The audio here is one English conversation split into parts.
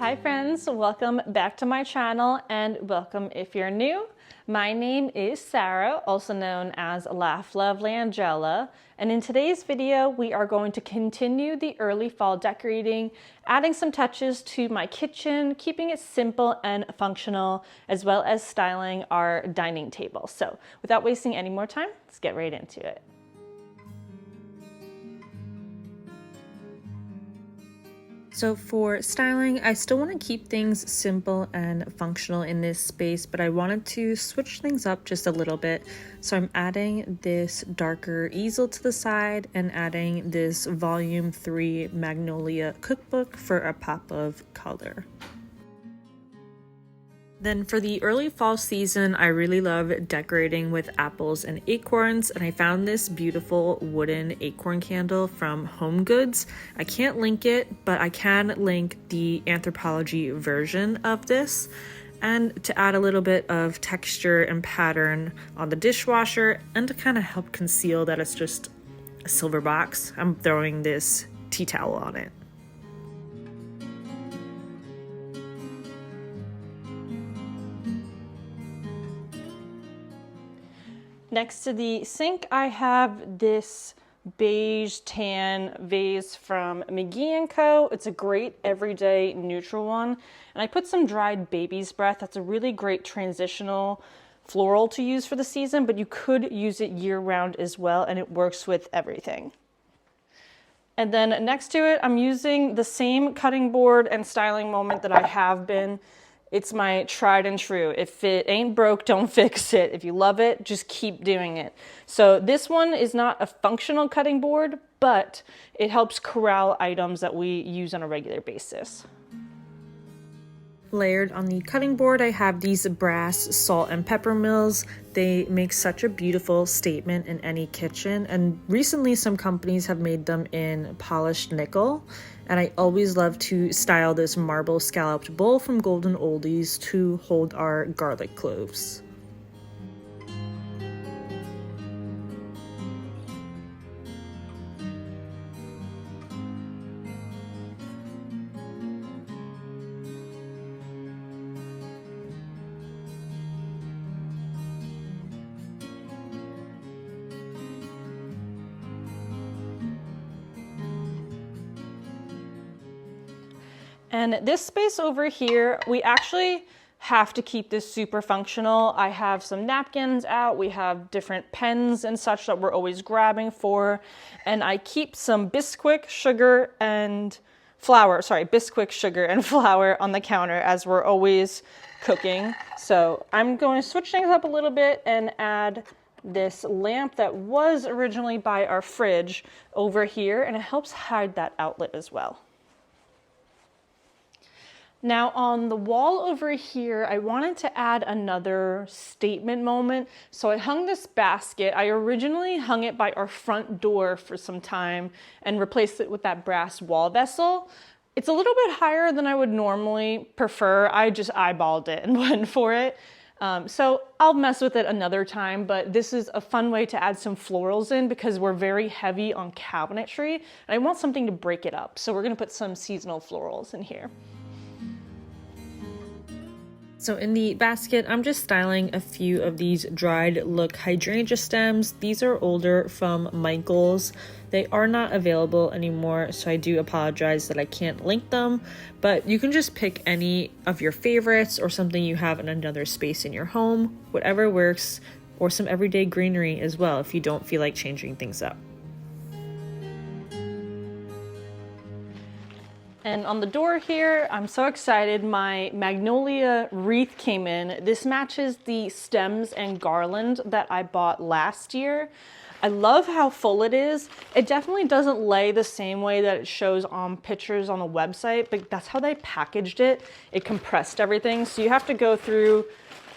Hi friends, welcome back to my channel and welcome if you're new. My name is Sarah, also known as Laugh Lovely Angela, and in today's video we are going to continue the early fall decorating, adding some touches to my kitchen, keeping it simple and functional, as well as styling our dining table. So without wasting any more time, let's get right into it. So for styling, I still want to keep things simple and functional in this space, but I wanted to switch things up just a little bit. So I'm adding this darker easel to the side and adding this volume 3 Magnolia cookbook for a pop of color. Then for the early fall season, I really love decorating with apples and acorns, and I found this beautiful wooden acorn candle from Home Goods. I can't link it, but I can link the Anthropology version of this. And to add a little bit of texture and pattern on the dishwasher, and to kind of help conceal that it's just a silver box, I'm throwing this tea towel on it. Next to the sink, I have this beige tan vase from McGee & Co. It's a great everyday neutral one. And I put some dried baby's breath. That's a really great transitional floral to use for the season, but you could use it year round as well, and it works with everything. And then next to it, I'm using the same cutting board and styling moment that I have been. It's my tried and true. If it ain't broke, don't fix it. If you love it, just keep doing it. So this one is not a functional cutting board, but it helps corral items that we use on a regular basis. Layered on the cutting board, I have these brass salt and pepper mills. They make such a beautiful statement in any kitchen, and recently some companies have made them in polished nickel. And I always love to style this marble scalloped bowl from Golden Oldies to hold our garlic cloves. And this space over here, we actually have to keep this super functional. I have some napkins out, we have different pens and such that we're always grabbing for, and I keep some Bisquick sugar and flour on the counter as we're always cooking. So I'm going to switch things up a little bit and add this lamp that was originally by our fridge over here, and it helps hide that outlet as well. Now on the wall over here, I wanted to add another statement moment. So I hung this basket. I originally hung it by our front door for some time and replaced it with that brass wall vessel. It's a little bit higher than I would normally prefer. I just eyeballed it and went for it. So I'll mess with it another time, but this is a fun way to add some florals in because we're very heavy on cabinetry and I want something to break it up. So we're gonna put some seasonal florals in here. So in the basket, I'm just styling a few of these dried look hydrangea stems. These are older from Michael's. They are not available anymore, so I do apologize that I can't link them, but you can just pick any of your favorites or something you have in another space in your home, whatever works, or some everyday greenery as well if you don't feel like changing things up. And on the door here, I'm so excited, my magnolia wreath came in. This matches the stems and garland that I bought last year. I love how full it is. It definitely doesn't lay the same way that it shows on pictures on the website, but that's how they packaged it. It compressed everything, so you have to go through,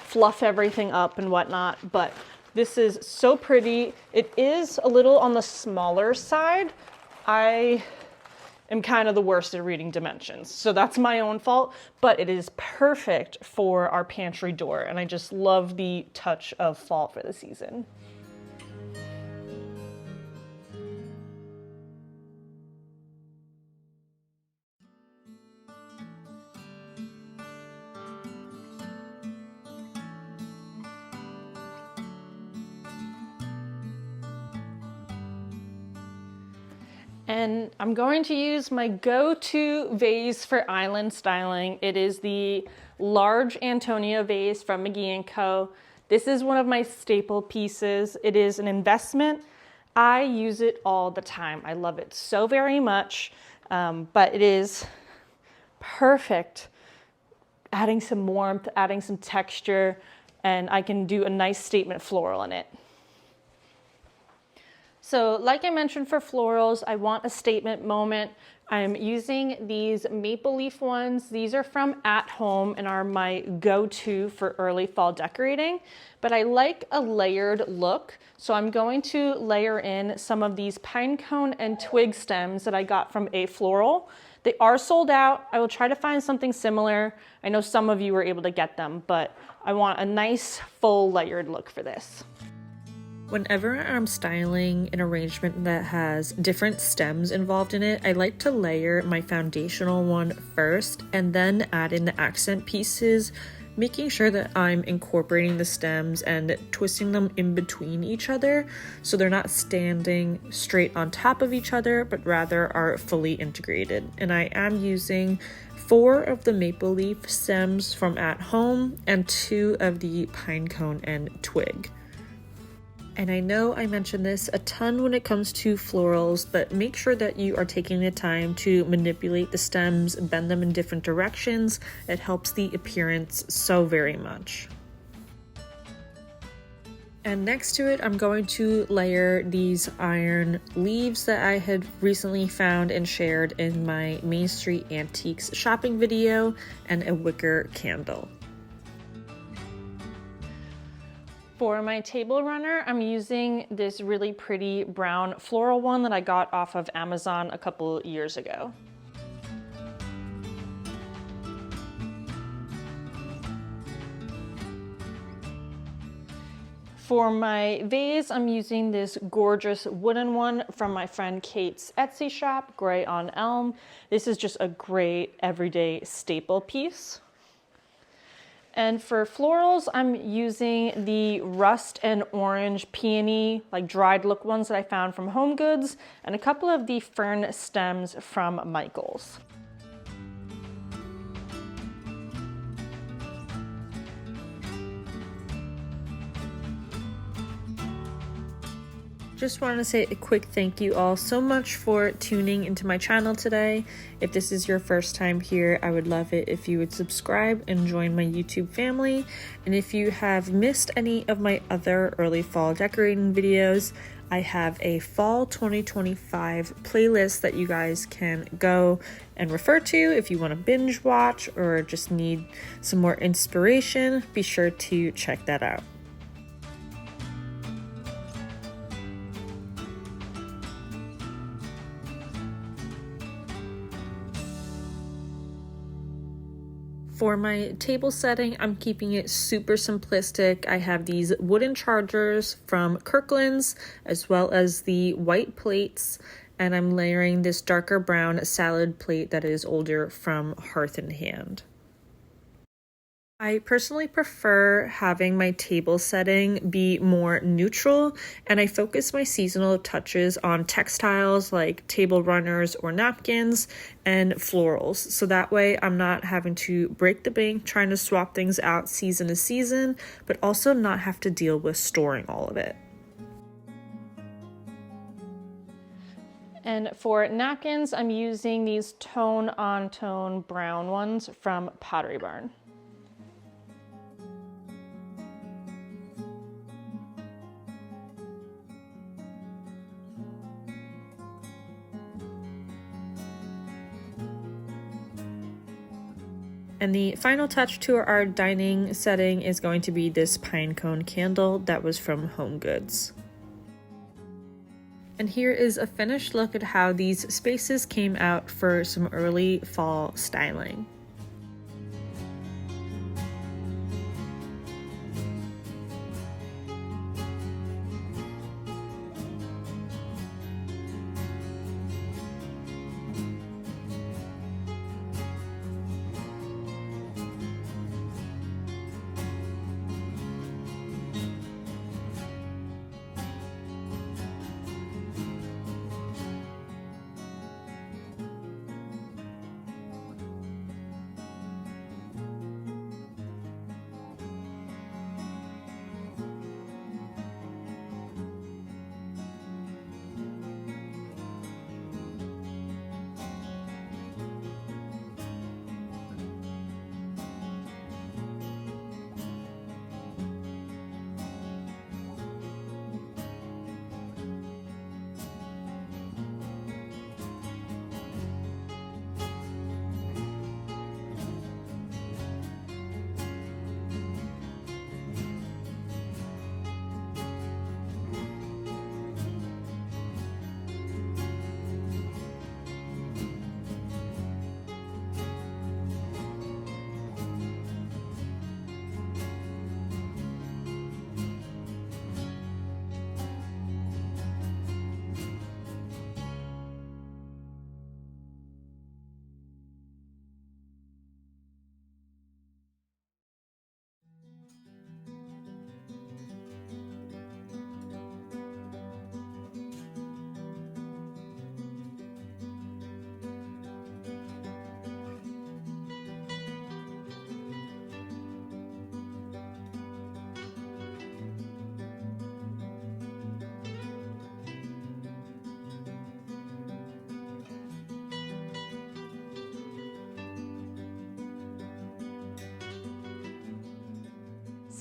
fluff everything up and whatnot, but this is so pretty. It is a little on the smaller side. I'm kind of the worst at reading dimensions, so that's my own fault, but it is perfect for our pantry door, and I just love the touch of fall for the season. And I'm going to use my go-to vase for island styling. It is the large Antonia vase from McGee & Co. This is one of my staple pieces. It is an investment. I use it all the time. I love it so very much, but it is perfect. Adding some warmth, adding some texture, and I can do a nice statement floral in it. So like I mentioned for florals, I want a statement moment. I'm using these maple leaf ones. These are from At Home and are my go-to for early fall decorating, but I like a layered look. So I'm going to layer in some of these Pinecone and Twig stems that I got from A Floral. They are sold out. I will try to find something similar. I know some of you were able to get them, but I want a nice full layered look for this. Whenever I'm styling an arrangement that has different stems involved in it, I like to layer my foundational one first and then add in the accent pieces, making sure that I'm incorporating the stems and twisting them in between each other so they're not standing straight on top of each other, but rather are fully integrated. And I am using 4 of the maple leaf stems from At Home and 2 of the Pinecone and Twig. And I know I mentioned this a ton when it comes to florals, but make sure that you are taking the time to manipulate the stems, bend them in different directions. It helps the appearance so very much. And next to it, I'm going to layer these iron leaves that I had recently found and shared in my Main Street Antiques shopping video, and a wicker candle. For my table runner, I'm using this really pretty brown floral one that I got off of Amazon a couple years ago. For my vase, I'm using this gorgeous wooden one from my friend Kate's Etsy shop, Gray on Elm. This is just a great everyday staple piece. And for florals, I'm using the rust and orange peony, like dried look ones that I found from Home Goods, and a couple of the fern stems from Michael's. Just want to say a quick thank you all so much for tuning into my channel today. If this is your first time here, I would love it if you would subscribe and join my YouTube family. And if you have missed any of my other early fall decorating videos, I have a fall 2025 playlist that you guys can go and refer to if you want to binge watch or just need some more inspiration. Be sure to check that out. For my table setting, I'm keeping it super simplistic. I have these wooden chargers from Kirklands, as well as the white plates, and I'm layering this darker brown salad plate that is older from Hearth and Hand. I personally prefer having my table setting be more neutral, and I focus my seasonal touches on textiles like table runners or napkins and florals. So that way I'm not having to break the bank trying to swap things out season to season, but also not have to deal with storing all of it. And for napkins, I'm using these tone-on-tone brown ones from Pottery Barn. And the final touch to our dining setting is going to be this pinecone candle that was from Home Goods. And here is a finished look at how these spaces came out for some early fall styling.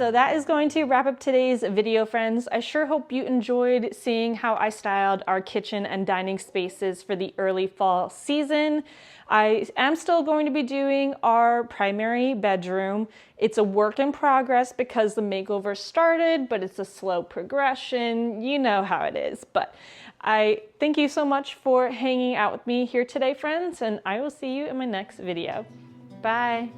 So that is going to wrap up today's video, friends. I sure hope you enjoyed seeing how I styled our kitchen and dining spaces for the early fall season. I am still going to be doing our primary bedroom. It's a work in progress because the makeover started, but it's a slow progression. You know how it is. But I thank you so much for hanging out with me here today, friends, and I will see you in my next video. Bye.